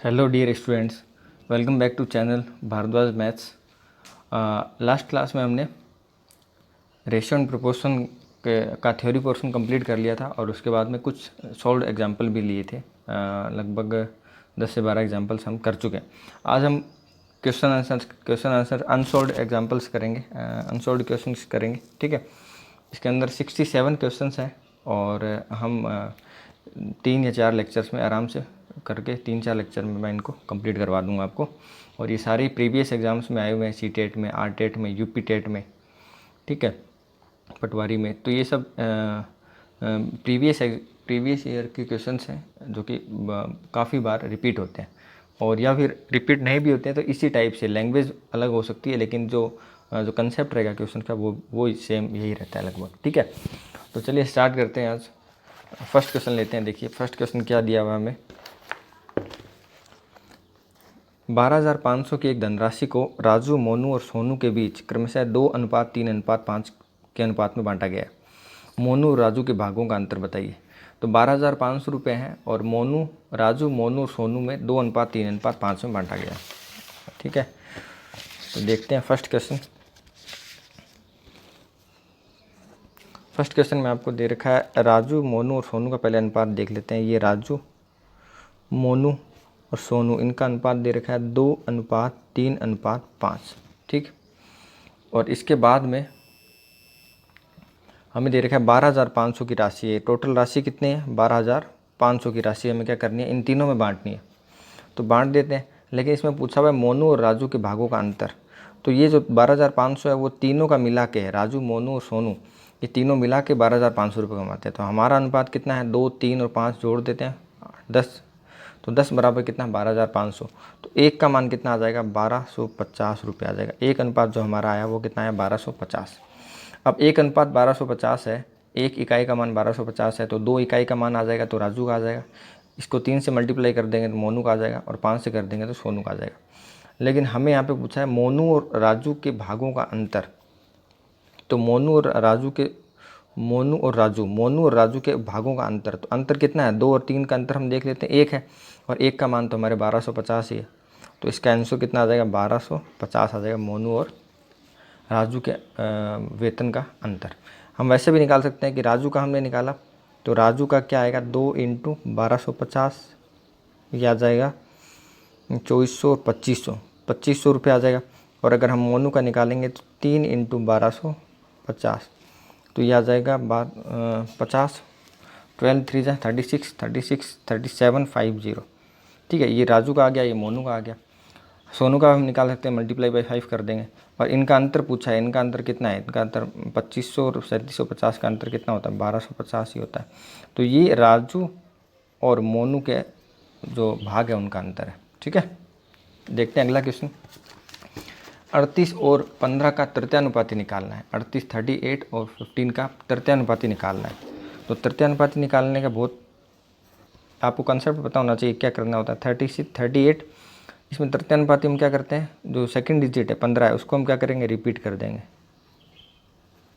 Hello dear students, welcome back to channel Bhardwaj maths. Last class में हमने ratio and proportion का theory portion complete कर लिया था और उसके बाद में कुछ सॉल्व एग्जांपल भी लिए थे। लगभग 10 से 12 एग्जांपल्स हम कर चुके हैं। आज हम क्वेश्चन आंसर अनसॉल्व्ड एग्जांपल्स करेंगे, अनसॉल्व्ड क्वेश्चंस करेंगे। ठीक है, इसके अंदर 67 क्वेश्चंस हैं और हम 3 या 4 लेक्चर्स में आराम से करके 3-4 लेक्चर में मैं इनको कंप्लीट करवा दूंगा आपको। और ये सारे प्रीवियस एग्जाम्स में आए हुए हैं, सी टेट में, आर टेट में, यूपी टेट में, ठीक है, पटवारी में। तो ये सब प्रीवियस ईयर के क्वेश्चंस हैं जो कि काफ़ी बार रिपीट होते हैं, और या फिर रिपीट नहीं भी होते हैं तो इसी टाइप से, लैंग्वेज अलग हो सकती है लेकिन जो कंसेप्ट रहेगा क्वेश्चन का वो सेम यही रहता है लगभग। ठीक है, तो चलिए स्टार्ट करते हैं। आज फर्स्ट क्वेश्चन लेते हैं। देखिए फर्स्ट क्वेश्चन क्या दिया हुआ है हमें। 12,500 की एक धनराशि को राजू, मोनू और सोनू के बीच क्रमशः 2:3:5 के अनुपात में बांटा गया है। मोनू और राजू के भागों का अंतर बताइए। तो 12,500 रुपये हैं और राजू, मोनू और सोनू में 2:3:5 में बांटा गया। ठीक है, तो देखते हैं फर्स्ट क्वेश्चन। फर्स्ट क्वेश्चन में आपको दे रखा है राजू, मोनू और सोनू का पहले अनुपात देख लेते हैं। ये राजू, मोनू और सोनू, इनका अनुपात दे रखा है 2:3:5। ठीक, और इसके बाद में हमें दे रखा है 12,500 की राशि है। टोटल राशि कितनी है? 12,500 की राशि हमें क्या करनी है? इन तीनों में बांटनी है। तो बांट देते हैं, लेकिन इसमें पूछा हुआ है मोनू और राजू के भागों का अंतर। तो ये जो 12,500 है वो तीनों का मिला के है। राजू, मोनू और सोनू ये तीनों मिला के 12,500 रुपये कमाते हैं। तो हमारा अनुपात कितना है? 2, 3 और 5 जोड़ देते हैं 10। तो 10 बराबर कितना? 12,500। तो एक का मान कितना आ जाएगा? 1250 रुपये आ जाएगा। एक अनुपात जो हमारा आया वो कितना है? 1250। अब एक अनुपात 1250 है, एक इकाई का मान 1250 है, तो 2 इकाई का मान आ जाएगा तो राजू का आ जाएगा। इसको 3 से मल्टीप्लाई कर देंगे तो मोनू का आ जाएगा, और 5 से कर देंगे तो सोनू का आ जाएगा। लेकिन हमें यहाँ पे पूछा है मोनू और राजू के भागों का अंतर। तो मोनू और राजू के भागों का अंतर, तो अंतर कितना है? 2 और 3 का अंतर हम देख लेते हैं, 1 है, और 1 का मान तो हमारे 1250 ही है। तो इसका आंसर कितना आ जाएगा? 1250 आ जाएगा, मोनू और राजू के वेतन का अंतर। हम वैसे भी निकाल सकते हैं कि राजू का हमने निकाला तो राजू का क्या आएगा? 2 × 1250, ये आ जाएगा 2400 और 2500 रुपये आ जाएगा। और अगर हम मोनू का निकालेंगे तो 3 × 1250, तो ये आ जाएगा 50, 12 3 जा 36, 3750। ठीक है, ये राजू का आ गया, ये मोनू का आ गया। सोनू का हम निकाल सकते हैं, मल्टीप्लाई बाई 5 कर देंगे। और इनका अंतर पूछा है, इनका अंतर कितना है? इनका अंतर 2500 और 3750 का अंतर कितना होता है? 1250 ही होता है। तो ये राजू और मोनू के जो भाग है उनका अंतर है। ठीक है, देखते हैं अगला क्वेश्चन। 38 और 15 का तृतीयानुपाती निकालना है। 38, 38 और 15 का तृतीयानुपाती निकालना है। तो तृतीयानुपाती निकालने का बहुत आपको कंसेप्ट पता होना चाहिए, क्या करना होता है। 38 इसमें तृतीयानुपाती हम क्या करते हैं? जो सेकंड डिजिट है 15 है, उसको हम क्या करेंगे? रिपीट कर देंगे।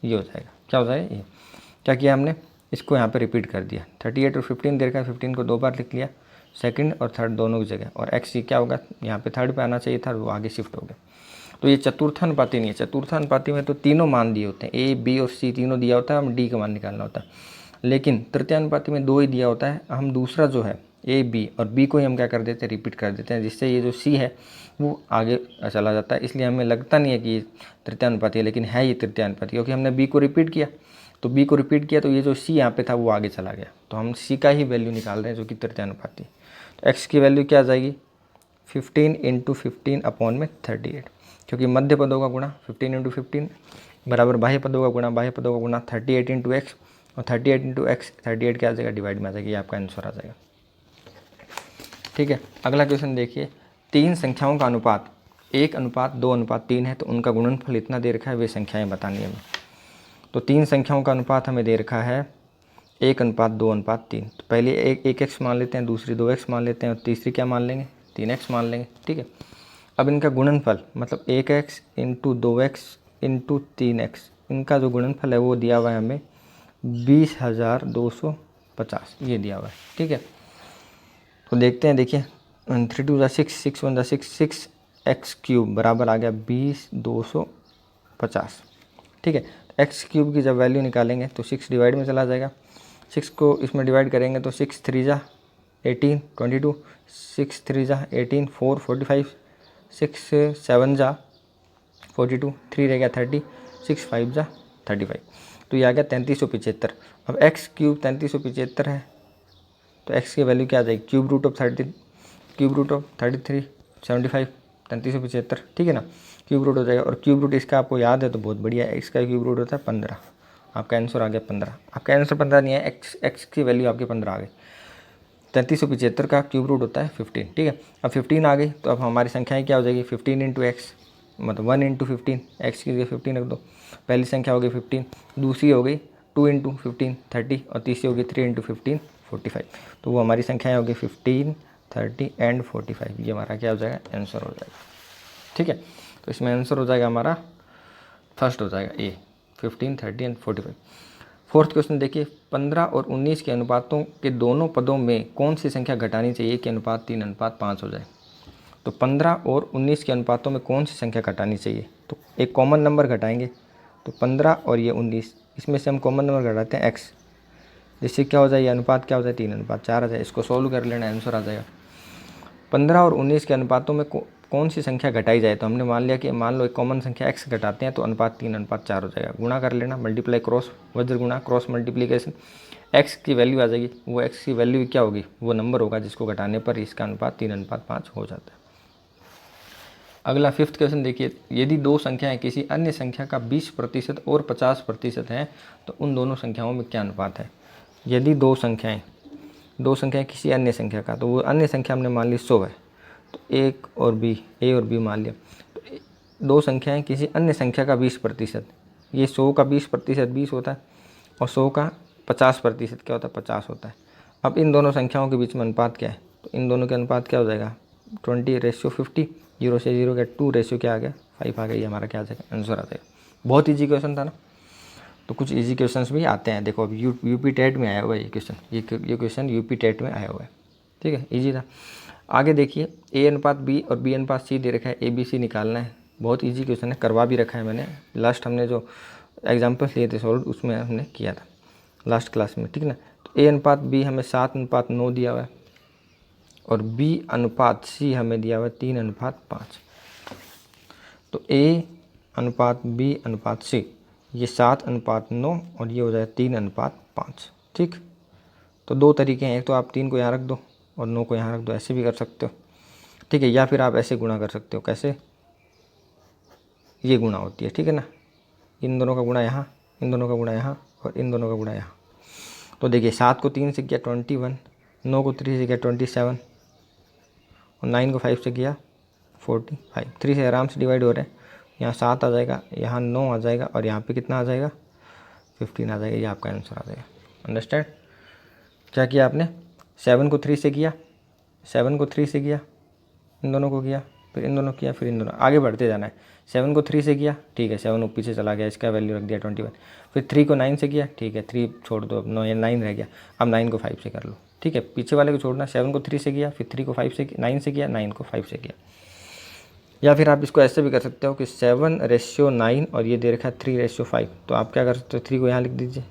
ये हो जाएगा, क्या हो जाएगा? ये क्या किया हमने? इसको यहाँ पे रिपीट कर दिया। 38 और 15 दे रखा है, 15 को 2 बार लिख लिया, सेकंड और थर्ड दोनों की जगह। और एक्स क्या होगा? यहाँ पे थर्ड पे आना चाहिए था, वो आगे शिफ्ट हो गया। तो ये चतुर्थानुपाती नहीं है। चतुर्थानुपाती में तो तीनों मान दिए होते हैं, ए, बी और सी तीनों दिया होता है, हम डी का मान निकालना होता है। लेकिन तृतीयानुपाती में 2 ही दिया होता है, हम दूसरा जो है ए, बी और बी को ही हम क्या कर देते हैं? रिपीट कर देते हैं, जिससे ये जो सी है वो आगे चला जाता है। इसलिए हमें लगता नहीं है कि ये तृतीयानुपाती है, लेकिन है ये तृतीयानुपाती, क्योंकि हमने बी को रिपीट किया। तो बी को रिपीट किया तो ये जो सी यहाँ पे था वो आगे चला गया, तो हम सी का ही वैल्यू निकाल रहे हैं जो कि तृतीयानुपाती। तो एक्स की वैल्यू क्या आ जाएगी? 15 × 15/38, क्योंकि मध्य पदों का गुणा 15 × 15 बराबर बाह्य पदों का गुणा 38 × x, और 38 × x 38 क्या आ जाएगा? डिवाइड में आ जाएगा। ये आपका आंसर आ जाएगा। ठीक है, अगला क्वेश्चन देखिए। 3 संख्याओं का अनुपात 1:2:3 है, तो उनका गुणनफल इतना दे रखा है, वे संख्याएं बतानी है हमें। तो 3 संख्याओं का अनुपात हमें दे रखा है 1:2:3। तो पहले एक x मान लेते हैं, दूसरी 2x मान लेते हैं, और तीसरी क्या मान लेंगे? 3x मान लेंगे। ठीक है, अब इनका गुणनफल मतलब 1x × 2x × 3x, इनका जो गुणनफल है वो दिया हुआ है हमें 20,250, ये दिया हुआ है। ठीक है, तो देखते हैं। देखिए 3 2 6, 6 1 6, 6x³ बराबर आ गया 20,250। ठीक है, x³ की जब वैल्यू निकालेंगे तो 6 डिवाइड में चला जाएगा, 6 को इसमें डिवाइड करेंगे तो 6 3 जा 18 22, 6 3 जा 18 4 45, 6 7 जा 42, 3 रह गया 30, 6 5 जा 35, तो ये आ गया 3375। अब x³ 3375 है तो x की वैल्यू क्या आ जाएगी, cube root of 30, cube root of 33 75 3375, ठीक है ना, क्यूब रूट हो जाएगा। और क्यूब रूट इसका आपको याद है तो बहुत बढ़िया है, इसका क्यूब रूट होता है 15, आपका आंसर आ गया 15। आपका आंसर 15 नहीं है, x की वैल्यू आपकी 15 आ गई। 3375 का क्यूब रूट होता है 15, ठीक है। अब 15 आ गई तो अब हमारी संख्याएं क्या हो जाएगी, 15 इंटू एक्स, मतलब 1 इंटू 15, एक्स की जगह 15 रख दो। पहली संख्या हो गई 15, दूसरी हो गई 2 इंटू 15 30, और तीसरी हो गई 3 इंटू 15 45। तो वो हमारी संख्याएं होगी 15 30 एंड 45। ये हमारा क्या हो जाएगा, आंसर हो जाएगा, ठीक है। तो इसमें आंसर हो जाएगा हमारा फर्स्ट हो जाएगा ए, 15 30 एंड 45। फोर्थ क्वेश्चन देखिए, 15 और 19 के अनुपातों के दोनों पदों में कौन सी संख्या घटानी चाहिए कि अनुपात 3:5 हो जाए। तो 15 और 19 के अनुपातों में कौन सी संख्या घटानी चाहिए, तो एक कॉमन नंबर घटाएंगे। तो 15 और ये 19, इसमें से हम कॉमन नंबर घटाते हैं x, जिससे क्या हो जाए, ये अनुपात क्या हो जाए 3:4 आ जाए। इसको सोल्व कर लेना, आंसर आ जाएगा। 15 और 19 के अनुपातों में कौन सी संख्या घटाई जाए, तो हमने मान लिया कि मान लो एक कॉमन संख्या x घटाते हैं तो अनुपात 3:4 हो जाएगा। गुणा कर लेना, मल्टीप्लाई क्रॉस वज्र गुणा क्रॉस मल्टीप्लिकेशन, x की वैल्यू आ जाएगी, वो x की वैल्यू क्या होगी, वो नंबर होगा जिसको घटाने पर इसका अनुपात 3:5 हो जाता है। अगला फिफ्थ क्वेश्चन देखिए, यदि दो संख्याएं किसी अन्य संख्या का 20% और 50% हैं तो उन दोनों संख्याओं में क्या अनुपात है। यदि दो संख्याएं किसी अन्य संख्या का, तो वो अन्य संख्या हमने मान ली 100 है, तो एक और बी, ए और बी मान लिया। तो दो संख्याएं किसी अन्य संख्या का 20%, ये 100 का 20% 20 होता है, और 100 का 50% क्या होता है, 50 होता है। अब इन दोनों संख्याओं के बीच में अनुपात क्या है, तो इन दोनों के अनुपात क्या हो जाएगा, 20:50, 0 से 0 का 2 रेशियो क्या आ गया, 5 आ गया। ये हमारा क्या आ जाएगा, आंसर आ जाएगा। बहुत ईजी क्वेश्चन था ना, तो कुछ इजी क्वेश्चंस भी आते हैं। देखो अभी यूपी टेट में आया हुआ है ये क्वेश्चन, ये क्वेश्चन यूपी टेट में आया हुआ है, ठीक है, इजी था। आगे देखिए, A:B और B:C दे रखा है, ABC निकालना है। बहुत इजी क्वेश्चन है, करवा भी रखा है मैंने, लास्ट हमने जो एग्जाम्पल्स लिए थे सॉल्व उसमें हमने किया था लास्ट क्लास में, ठीक है ना। तो A:B हमें 7:9 दिया हुआ है, और B:C हमें दिया हुआ है 3:5। तो A:B:C ये 7:9 और ये हो जाए 3:5, ठीक। तो दो तरीके हैं, एक तो आप 3 को यहाँ रख दो और 9 को यहाँ रख दो, ऐसे भी कर सकते हो, ठीक है, या फिर आप ऐसे गुणा कर सकते हो। कैसे, ये गुणा होती है, ठीक है ना, इन दोनों का गुणा यहाँ, इन दोनों का गुणा यहाँ, और इन दोनों का गुणा यहाँ। तो देखिए 7 को 3 से किया 21, 9 को 3 से किया 27, और 9 को 5 से किया 45। 3 से आराम से डिवाइड हो रहे हैं, यहाँ 7 आ जाएगा, यहाँ 9 आ जाएगा, और यहाँ पे कितना आ जाएगा, 15 आ जाएगा। ये आपका आंसर आ जाएगा। अंडरस्टैंड, क्या किया आपने, 7 को 3 से किया, 7 को 3 से किया, इन दोनों को किया, फिर इन दोनों किया, फिर इन दोनों, आगे बढ़ते जाना है। 7 को 3 से किया, ठीक है, 7 पीछे चला गया, इसका वैल्यू रख दिया 21। फिर 3 को 9 से किया, ठीक है, 3 छोड़ दो, अब 9 रह गया, अब 9 को 5 से कर लो, ठीक है, पीछे वाले को छोड़ना। 7 को 3 से किया, फिर 3 को 5 से 9 से किया, 9 को 5 से किया। या फिर आप इसको ऐसे भी कर सकते हो कि 7:9 और ये दे रखा है 3:5, तो आप क्या कर सकते हो, 3 को यहाँ लिख दीजिए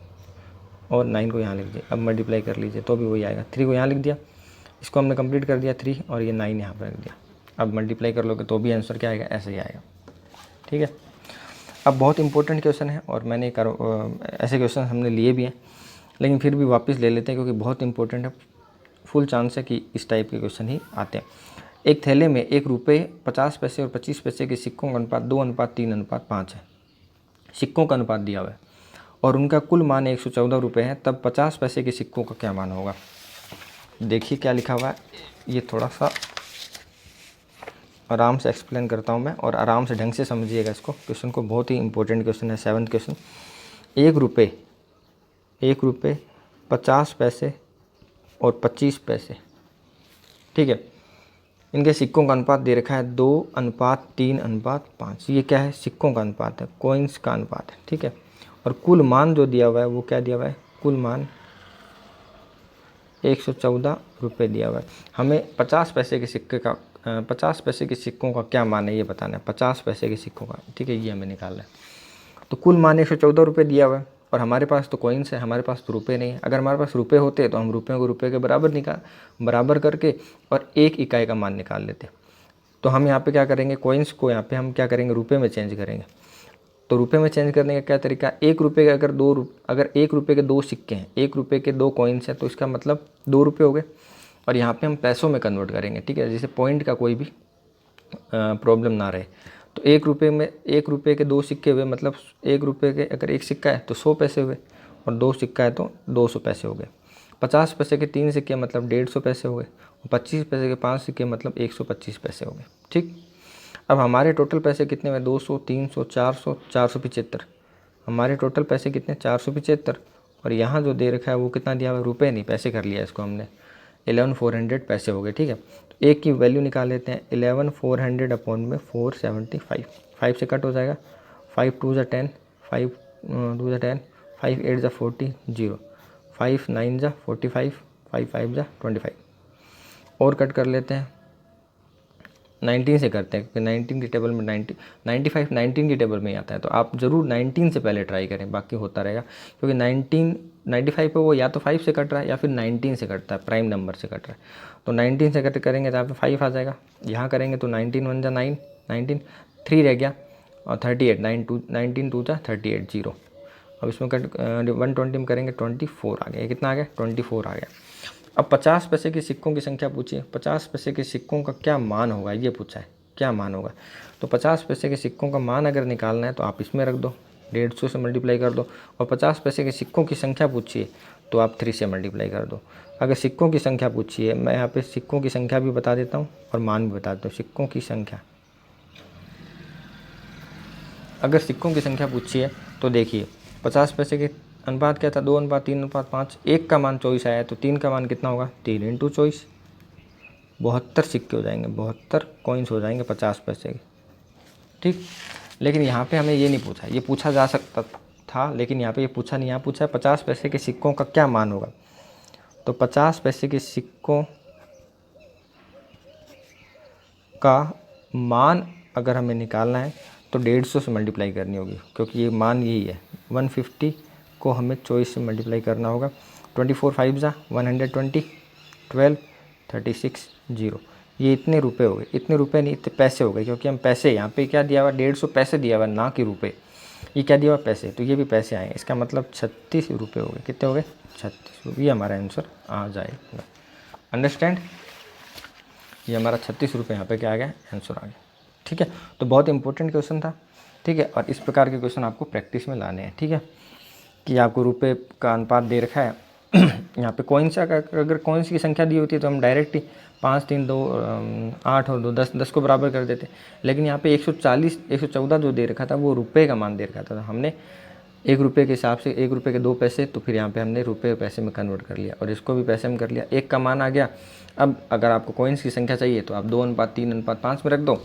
और 9 को यहाँ लिख दीजिए। अब मल्टीप्लाई कर लीजिए तो भी वही आएगा। 3 को यहाँ लिख दिया, इसको हमने कंप्लीट कर दिया 3, और ये 9 यहाँ पर रख दिया। अब मल्टीप्लाई कर लोगे तो भी आंसर क्या आएगा, ऐसे ही आएगा, ठीक है। अब बहुत इंपॉर्टेंट क्वेश्चन है, और मैंने ऐसे क्वेश्चन हमने लिए भी हैं, लेकिन फिर भी वापस ले लेते हैं क्योंकि बहुत इंपॉर्टेंट है। फुल चांस है कि इस टाइप के क्वेश्चन ही आते हैं। एक थैले में 1 रुपये 50 पैसे और 25 पैसे के सिक्कों का अनुपात 2:3:5 है। सिक्कों का अनुपात दिया हुआ है और उनका कुल मान 114 रुपये है, तब 50 पैसे के सिक्कों का क्या मान होगा। देखिए क्या लिखा हुआ है, ये थोड़ा सा आराम से एक्सप्लेन करता हूँ मैं, और आराम से ढंग से समझिएगा इसको क्वेश्चन को। बहुत ही इंपॉर्टेंट क्वेश्चन है, 7th क्वेश्चन। 1 रुपये 50 पैसे और 25 पैसे, ठीक है, इनके सिक्कों का अनुपात दे रखा है 2:3:5। ये क्या है, सिक्कों का अनुपात है, कॉइन्स का अनुपात है, ठीक है। और कुल मान जो दिया हुआ है वो क्या दिया हुआ है, कुल मान 114 रुपये दिया हुआ है। हमें 50 पैसे के सिक्के का 50 पैसे के सिक्कों का क्या मान है ये बताना है, 50 पैसे के सिक्कों का, ठीक है, ये हमें निकालना है। तो कुल मान 114 रुपये दिया हुआ है और हमारे पास तो कॉइन्स है, हमारे पास तो रुपये नहीं है। अगर हमारे पास रुपये होते तो हम रुपये को रुपये के बराबर करके और 1 इकाई का मान निकाल लेते। तो हम यहाँ पे क्या करेंगे, कॉइन्स को यहाँ पे हम क्या करेंगे, रुपये में चेंज करेंगे। तो रुपये में चेंज करने का क्या तरीका, 1 रुपये के अगर 1 रुपये के 2 सिक्के हैं, 1 रुपये के 2 कॉइन्स हैं, तो इसका मतलब 2 रुपये हो गए। और यहाँ पे हम पैसों में कन्वर्ट करेंगे, ठीक है, जैसे पॉइंट का कोई भी प्रॉब्लम ना रहे। तो 1 रुपये में 1 रुपये के 2 सिक्के हुए, मतलब 1 रुपये के अगर 1 सिक्का है तो 100 पैसे हुए और 2 सिक्का है तो 200 पैसे हो गए। 50 पैसे के 3 सिक्के मतलब 150 पैसे हो गए। 25 पैसे के 5 सिक्के मतलब 125 पैसे हो गए, ठीक। अब हमारे टोटल पैसे कितने हुए, 200, 300, 400, 475। हमारे टोटल पैसे कितने, 475। और यहाँ जो दे रखा है वो कितना दिया हुआ है, रुपये नहीं, पैसे कर लिया इसको हमने, 11,400 पैसे हो गए, ठीक है। तो एक की वैल्यू निकाल लेते हैं, 11,400 अपॉन में 475, 5 से कट हो जाएगा, 5 2 जा 10, 5 2 जा 10, 5 8 जा 40, 0, 5 9 जा 45, 5 5 जा 25। और कट कर लेते हैं, 19 से करते हैं क्योंकि 19 की टेबल में 95 19 की टेबल में ही आता है। तो आप ज़रूर 19 से पहले ट्राई करें, बाकी होता रहेगा, क्योंकि 95 पे वो या तो 5 से कट रहा है या फिर 19 से कटता है, प्राइम नंबर से कट रहा है। तो 19 से कट करेंगे तो यहाँ पे 5 आ जाएगा, यहाँ करेंगे तो 19 1 जा 9, 19 3 रह गया और 38, 19 2 जा 38, 0। अब इसमें कट 120 में करेंगे 24 आ गया, कितना आ गया, 24 आ गया। अब 50 पैसे के सिक्कों की संख्या पूछिए, 50 पैसे के सिक्कों का क्या मान होगा ये पूछा है, क्या मान होगा। तो 50 पैसे के सिक्कों का मान अगर निकालना है तो आप इसमें रख दो, 150 से मल्टीप्लाई कर दो। और 50 पैसे के सिक्कों की संख्या पूछिए तो आप 3 से मल्टीप्लाई कर दो। अगर सिक्कों की संख्या पूछिए, मैं यहाँ पे सिक्कों की संख्या भी बता देता हूँ और मान भी बता देता हूँ। सिक्कों की संख्या, अगर सिक्कों की संख्या पूछिए तो देखिए 50 पैसे के अनुपात क्या था, 2:3:5, 1 का मान 24 आया है, तो 3 का मान कितना होगा, 3 × 24, 72 सिक्के हो जाएंगे, 72 कॉइन्स हो जाएंगे 50 पैसे के, ठीक। लेकिन यहाँ पे हमें ये नहीं पूछा, ये पूछा जा सकता था लेकिन यहाँ पे ये पूछा नहीं, यहाँ पूछा है 50 पैसे के सिक्कों का क्या मान होगा। तो 50 पैसे के सिक्कों का मान अगर हमें निकालना है तो 150 से मल्टीप्लाई करनी होगी, क्योंकि ये मान यही है। 150 को हमें 24 से मल्टीप्लाई करना होगा। 24 5 जा 120, 12 36 0। ये इतने रुपए हो गए, इतने रुपए नहीं, इतने पैसे हो गए, क्योंकि हम पैसे यहाँ पे क्या दिया हुआ, 150 पैसे दिया हुआ, ना कि रुपए। ये क्या दिया हुआ, पैसे, तो ये भी पैसे आए, इसका मतलब 36 रुपये हो गए। कितने हो गए, 36 रुपये। ये हमारा आंसर आ जाएगा, अंडरस्टैंड। ये हमारा 36 रुपये यहाँ पे क्या आ गया, आंसर आ गया, ठीक है। तो बहुत इंपॉर्टेंट क्वेश्चन था, ठीक है। और इस प्रकार के क्वेश्चन आपको प्रैक्टिस में लाने हैं, ठीक है, कि आपको रुपए का अनुपात दे रखा है यहाँ पे कॉइन्स, अगर कॉइन्स की संख्या दी होती है तो हम डायरेक्ट ही 5 3 2 8 और 2 10 को बराबर कर देते। लेकिन यहाँ पे 114 जो दे रखा था वो रुपए का मान दे रखा था, तो हमने 1 रुपये के हिसाब से 1 रुपये के 2 पैसे, तो फिर यहाँ पे हमने रुपये पैसे में कन्वर्ट कर लिया और इसको भी पैसे में कर लिया। 1 का मान आ गया। अब अगर आपको कॉइन्स की संख्या चाहिए तो आप 2:3:5 में रख दो।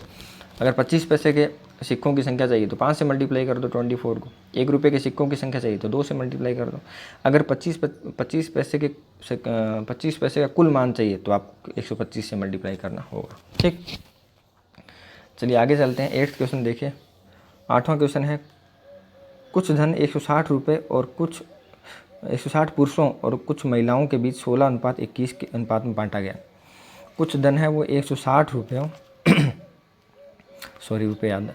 अगर 25 पैसे के सिक्कों की संख्या चाहिए तो 5 से मल्टीप्लाई कर दो 24 को। 1 रुपये के सिक्कों की संख्या चाहिए तो 2 से मल्टीप्लाई कर दो। अगर 25 पैसे का कुल मान चाहिए तो आपको 125 से मल्टीप्लाई करना होगा, ठीक। चलिए आगे चलते हैं। 8th क्वेश्चन देखिए। 8वां क्वेश्चन है, कुछ धन 160 रुपये और 160 पुरुषों और कुछ महिलाओं के बीच 16:21 के अनुपात में बांटा गया। कुछ धन है वो 160 रुपयों रुपये याद,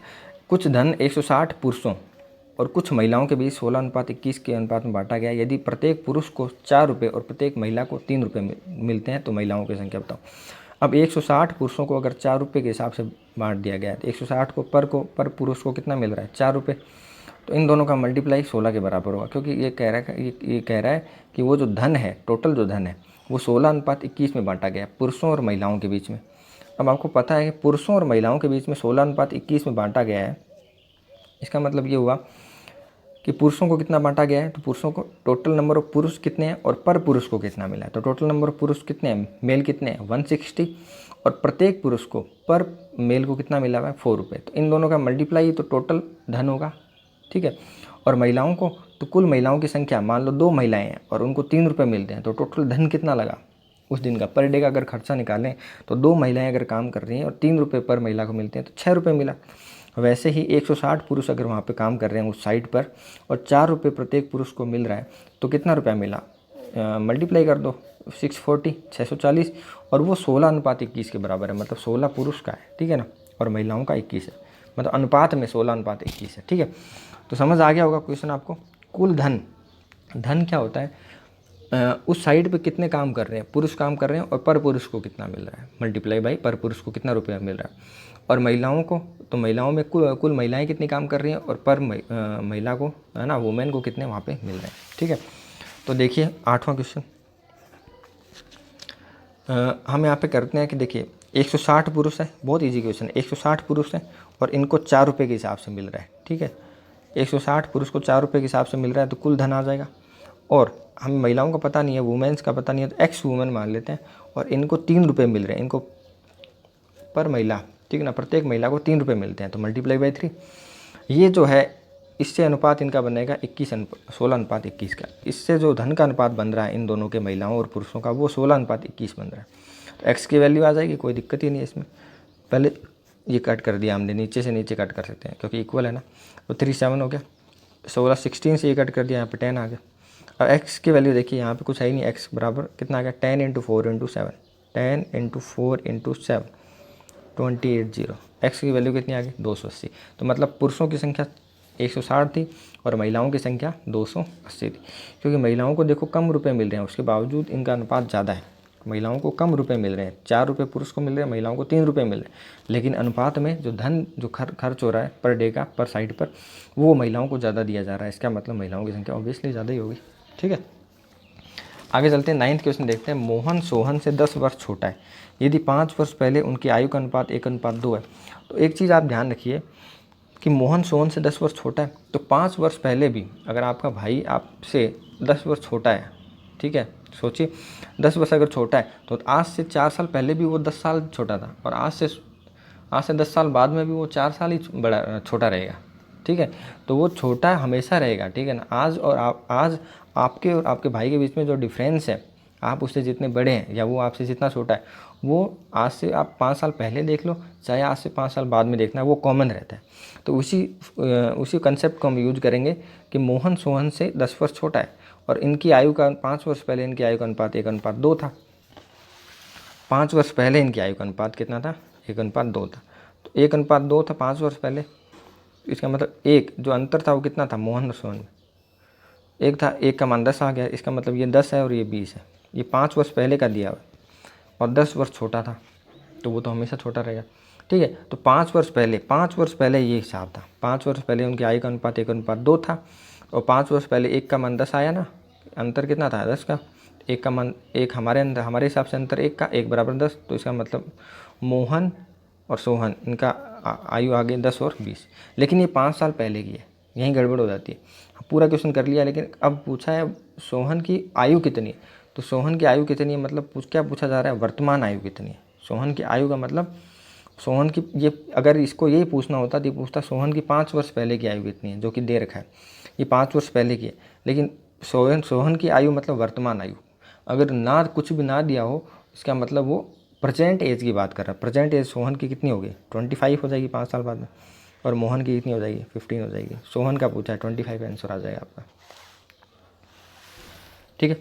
कुछ धन 160 पुरुषों और कुछ महिलाओं के बीच 16:21 के अनुपात में बांटा गया। यदि प्रत्येक पुरुष को 4 रुपये और प्रत्येक महिला को 3 रुपये मिलते हैं तो महिलाओं की संख्या बताओ। अब 160 पुरुषों को अगर 4 रुपये के हिसाब से बांट दिया गया है तो 160 को पर पुरुष को कितना मिल रहा है, 4 रुपये। तो इन दोनों का मल्टीप्लाई 16 के बराबर होगा, क्योंकि ये कह रहा है कि वो जो धन है, टोटल जो धन है वो 16:21 में बांटा गया है पुरुषों और महिलाओं के बीच में। अब आपको पता है कि पुरुषों और महिलाओं के बीच में 16:21 में बांटा गया है, इसका मतलब ये हुआ कि पुरुषों को कितना बांटा गया है, तो पुरुषों को टोटल नंबर ऑफ पुरुष कितने हैं और पर पुरुष को कितना मिला है। तो टोटल नंबर ऑफ पुरुष कितने हैं, मेल कितने हैं 160, और प्रत्येक पुरुष को पर मेल को कितना मिला हुआ है 4 रुपये। तो इन दोनों का मल्टीप्लाई तो टोटल धन होगा, ठीक है। और महिलाओं को तो कुल महिलाओं की संख्या, मान लो 2 महिलाएं हैं और उनको 3 रुपये मिलते हैं, तो टोटल धन कितना लगा, उस दिन का पर डे का अगर खर्चा निकालें तो 2 महिलाएं अगर काम कर रही हैं और 3 रुपये पर महिला को मिलते हैं तो 6 रुपये मिला। वैसे ही 160 पुरुष अगर वहाँ पे काम कर रहे हैं उस साइट पर और 4 रुपये प्रत्येक पुरुष को मिल रहा है तो कितना रुपया मिला, मल्टीप्लाई कर दो 640 640 और वो 16:21 के बराबर है, मतलब 16 पुरुष का है, ठीक है ना, और महिलाओं का 21 है, मतलब अनुपात में 16:21 है, ठीक है। तो समझ आ गया होगा क्वेश्चन आपको। कुल धन, धन क्या होता है, उस साइड पे कितने काम कर रहे हैं, पुरुष काम कर रहे हैं और पर पुरुष को कितना मिल रहा है, मल्टीप्लाई बाई पर पुरुष को कितना रुपया मिल रहा है। और महिलाओं को, तो महिलाओं में कुल महिलाएं कितनी काम कर रही हैं और पर महिला को, है ना, वुमेन को कितने वहाँ पे मिल रहे हैं, ठीक है। तो देखिए 8वां क्वेश्चन हम यहाँ पे करते हैं कि देखिए 160 पुरुष है, बहुत इजी क्वेश्चन है, 160 पुरुष है और इनको 4 रुपये के हिसाब से मिल रहा है, ठीक है। 160 पुरुष को 4 रुपये के हिसाब से मिल रहा है तो कुल धन आ जाएगा। और हमें महिलाओं का पता नहीं है, वुमेन्स का पता नहीं है, तो एक्स वुमेन मान लेते हैं और इनको 3 रुपये मिल रहे हैं, इनको पर महिला, ठीक है ना, प्रत्येक महिला को 3 रुपये मिलते हैं तो मल्टीप्लाई बाई 3। ये जो है इससे अनुपात इनका बनेगा 16:21 का। इससे जो धन का अनुपात बन रहा है इन दोनों के, महिलाओं और पुरुषों का, वो 16:21 बन रहा है। तो एक्स की वैल्यू आ जाएगी, कोई दिक्कत ही नहीं है इसमें। पहले ये कट कर दिया हमने, नीचे से नीचे कट कर सकते हैं क्योंकि इक्वल है ना। तो 3 7 हो गया, 16 से ये कट कर दिया, यहाँ पे 10 आ गया। अब एक्स की वैल्यू देखिए, यहाँ पे कुछ है ही नहीं, एक्स बराबर कितना आ गया, 10 × 4 × 7, 10 × 4 × 7 280। एक्स की वैल्यू कितनी आ गई, 280। तो मतलब पुरुषों की संख्या 160 थी और महिलाओं की संख्या 280 थी। क्योंकि महिलाओं को देखो कम रुपए मिल रहे हैं, उसके बावजूद इनका अनुपात ज़्यादा है। महिलाओं को कम रुपए मिल रहे हैं, 4 रुपये पुरुष को मिल रहे हैं, महिलाओं को 3 रुपये मिल रहे हैं, लेकिन अनुपात में जो धन जो खर्च हो रहा है पर डे का, पर साइड पर, वो महिलाओं को ज़्यादा दिया जा रहा है। इसका मतलब महिलाओं की संख्या ऑब्वियसली ज़्यादा ही होगी, ठीक है। आगे चलते हैं, 9th क्वेश्चन देखते हैं। मोहन सोहन से 10 वर्ष छोटा है, यदि 5 वर्ष पहले उनकी आयु का अनुपात 1:2 है। तो एक चीज़ आप ध्यान रखिए कि मोहन सोहन से 10 वर्ष छोटा है, तो 5 वर्ष पहले भी अगर आपका भाई आपसे 10 वर्ष छोटा है, ठीक है, सोचिए 10 वर्ष अगर छोटा है तो आज से 4 साल पहले भी वो 10 साल छोटा था और आज से 10 साल बाद में भी वो 4 साल ही बड़ा छोटा रहेगा, ठीक है। तो वो छोटा हमेशा रहेगा, ठीक है ना। आज आपके और आपके भाई के बीच में जो डिफरेंस है, आप उससे जितने बड़े हैं या वो आपसे जितना छोटा है, वो आज से आप 5 साल पहले देख लो चाहे आज से 5 साल बाद में देखना, वो कॉमन रहता है। तो उसी कंसेप्ट को हम यूज करेंगे कि मोहन सोहन से 10 वर्ष छोटा है और इनकी आयु का 5 वर्ष पहले इनकी आयु का अनुपात 1:2 था। 5 वर्ष पहले इनकी आयु का अनुपात कितना था, 1:2 था। तो 1:2 था 5 वर्ष पहले, इसका मतलब एक जो अंतर था वो कितना था, मोहन और सोहन में 1 था, 1 का मान 10 आ गया। इसका मतलब ये 10 है और ये 20 है। ये 5 वर्ष पहले का दिया हुआ और 10 वर्ष छोटा था, तो वो तो हमेशा छोटा रहेगा, ठीक है। तो 5 वर्ष पहले ये हिसाब था। 5 वर्ष पहले उनकी आयु का अनुपात 1:2 था और 5 वर्ष पहले 1 का मान 10 आया ना, अंतर कितना था 10 का, 1 का मान 1, हमारे हिसाब से अंतर 1 का, 1 बराबर 10। तो इसका मतलब मोहन और सोहन इनका आयु आ गई 10 और 20। लेकिन ये 5 साल पहले की है, यहीं गड़बड़ हो जाती है। पूरा क्वेश्चन कर लिया, लेकिन अब पूछा है सोहन की आयु कितनी है। तो सोहन की आयु कितनी है मतलब क्या पूछा जा रहा है, वर्तमान आयु कितनी है। सोहन की आयु का मतलब सोहन की, ये अगर इसको यही पूछना होता तो ये पूछता सोहन की 5 वर्ष पहले की आयु कितनी है, जो कि दे रखा है, ये 5 वर्ष पहले की है। लेकिन सोहन की आयु मतलब वर्तमान आयु, अगर ना कुछ भी ना दिया हो इसका मतलब वो प्रेजेंट एज की बात कर रहा है। प्रेजेंट एज सोहन की कितनी होगी, 25 हो जाएगी 5 साल बाद में, और मोहन की कितनी हो जाएगी, 15 हो जाएगी। सोहन का पूछा है, 25 आंसर आ जाएगा आपका, ठीक है।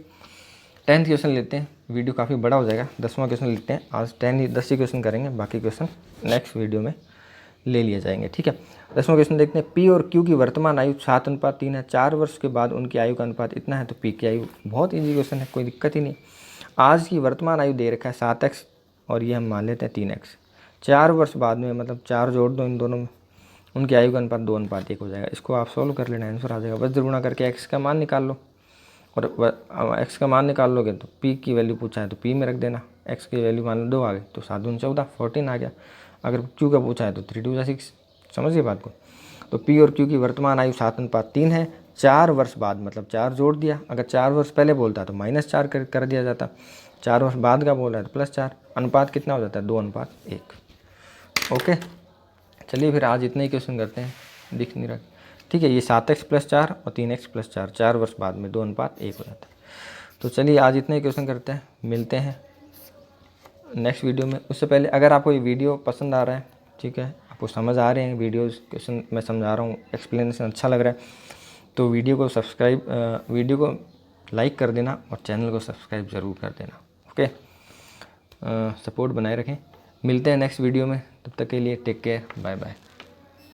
10th क्वेश्चन लेते हैं, वीडियो काफ़ी बड़ा हो जाएगा। 10वां क्वेश्चन लेते हैं, आज 10 ही क्वेश्चन करेंगे, बाकी क्वेश्चन नेक्स्ट वीडियो में ले लिए जाएंगे, ठीक है। 10वां क्वेश्चन देखते हैं, पी और क्यू की वर्तमान आयु 7:3 है, 4 वर्ष के बाद उनकी आयु का अनुपात इतना है, तो पी की आयु, बहुत ईजी क्वेश्चन है, कोई दिक्कत ही नहीं। आज की वर्तमान आयु दे रखा है 7x और ये हम मान लेते हैं 3x। 4 वर्ष बाद में मतलब 4 जोड़ दो इन दोनों में, उनकी आयु का अनुपात 2:1 हो जाएगा। इसको आप सॉल्व कर लेना, आंसर आ जाएगा। बस गुणा करके x का मान निकाल लो और x का मान निकाल लोगे तो p की वैल्यू पूछा है तो p में रख देना। x की वैल्यू मान लो 2 आ गई तो 7 दूनी 14, 14 आ गया। अगर q का पूछा है तो 3 2 6, समझिए बात को। तो p और q की वर्तमान आयु 7:3 है। 4 वर्ष बाद मतलब 4 जोड़ दिया, अगर 4 वर्ष पहले बोलता तो -4 कर दिया जाता, 4 वर्ष बाद का बोल रहा है तो +4। अनुपात कितना हो जाता है, 2:1। ओके, चलिए फिर आज इतने ही क्वेश्चन करते हैं, दिख नहीं रहा, ठीक है। ये 7x + 4 और 3x + 4, 4 वर्ष बाद में 2:1 हो जाता है। तो चलिए आज इतने ही क्वेश्चन करते हैं, मिलते हैं नेक्स्ट वीडियो में। उससे पहले अगर आपको ये वीडियो पसंद आ रहा है, ठीक है, आपको समझ आ रहे हैं वीडियोज़, क्वेश्चन मैं समझा रहा हूँ, एक्सप्लेनेशन अच्छा लग रहा है, तो वीडियो को लाइक कर देना और चैनल को सब्सक्राइब ज़रूर कर देना। ओके, सपोर्ट बनाए रखें। मिलते हैं नेक्स्ट वीडियो में, तब तक के लिए टेक केयर, बाय बाय।